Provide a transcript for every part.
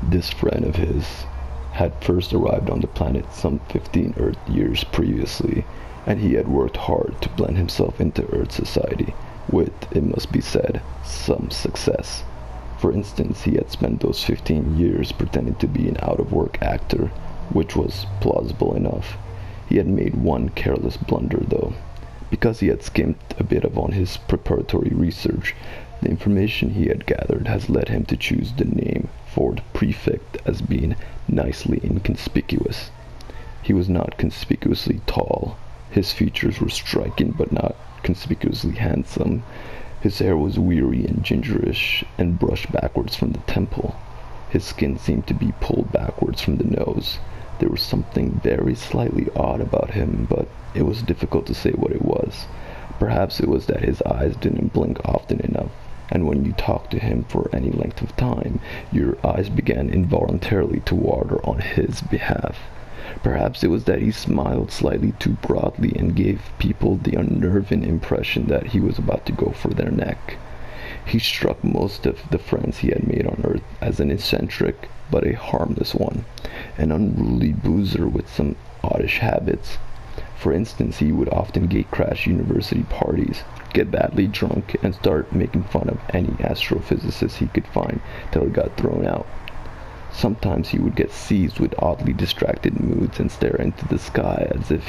This friend of his had first arrived on the planet some 15 Earth years previously, and he had worked hard to blend himself into Earth society, with, it must be said, some success. For instance, he had spent those 15 years pretending to be an out-of-work actor, which was plausible enough. He had made one careless blunder, though. Because he had skimmed a bit on his preparatory research, the information he had gathered has led him to choose the name Ford Prefect as being nicely inconspicuous. He was not conspicuously tall. His features were striking but not conspicuously handsome. His hair was weary and gingerish and brushed backwards from the temple. His skin seemed to be pulled backwards from the nose. There was something very slightly odd about him, but it was difficult to say what it was. Perhaps it was that his eyes didn't blink often enough, and when you talked to him for any length of time, your eyes began involuntarily to water on his behalf. Perhaps it was that he smiled slightly too broadly and gave people the unnerving impression that he was about to go for their neck. He struck most of the friends he had made on Earth as an eccentric, but a harmless one, an unruly boozer with some oddish habits. For instance, he would often gatecrash university parties, get badly drunk, and start making fun of any astrophysicist he could find till he got thrown out. Sometimes he would get seized with oddly distracted moods and stare into the sky as if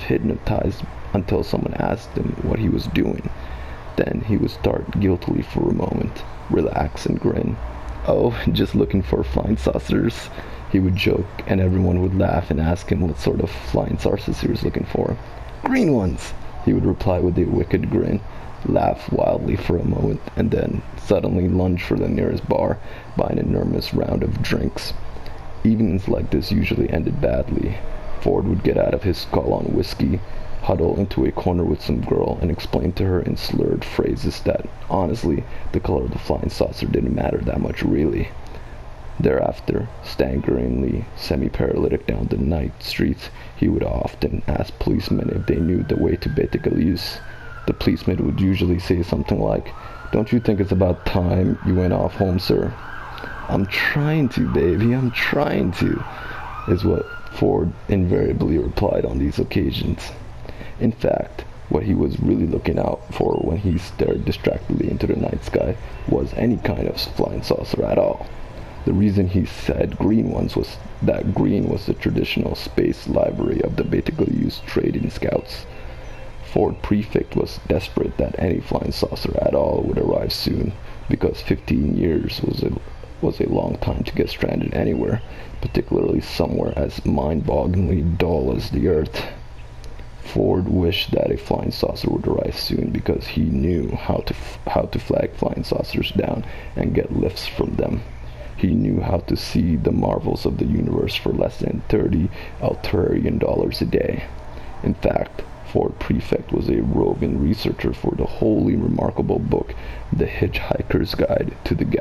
hypnotized until someone asked him what he was doing. Then he would start guiltily for a moment, relax and grin. "Oh, just looking for flying saucers," he would joke, and everyone would laugh and ask him what sort of flying saucers he was looking for. "Green ones," he would reply with a wicked grin, laugh wildly for a moment, and then suddenly lunge for the nearest bar, buy an enormous round of drinks. Evenings like this usually ended badly. Ford would get out of his skull on whiskey, huddle into a corner with some girl, and explain to her in slurred phrases that, honestly, the color of the flying saucer didn't matter that much really. Thereafter, staggeringly semi-paralytic down the night streets, he would often ask policemen if they knew the way to Hgttg. The policeman would usually say something like, "Don't you think it's about time you went off home, sir?" "I'm trying to, baby, I'm trying to," is what Ford invariably replied on these occasions. In fact, what he was really looking out for when he stared distractedly into the night sky was any kind of flying saucer at all. The reason he said green ones was that green was the traditional space livery of the Hgttg trading scouts. Ford Prefect was desperate that any flying saucer at all would arrive soon, because 15 years was a long time to get stranded anywhere, particularly somewhere as mind-bogglingly dull as the Earth. Ford wished that a flying saucer would arrive soon because he knew how to flag flying saucers down and get lifts from them. He knew how to see the marvels of the universe for less than $30 Altarian a day. In fact, Ford Prefect was a roving researcher for the wholly remarkable book, The Hitchhiker's Guide to the Galaxy.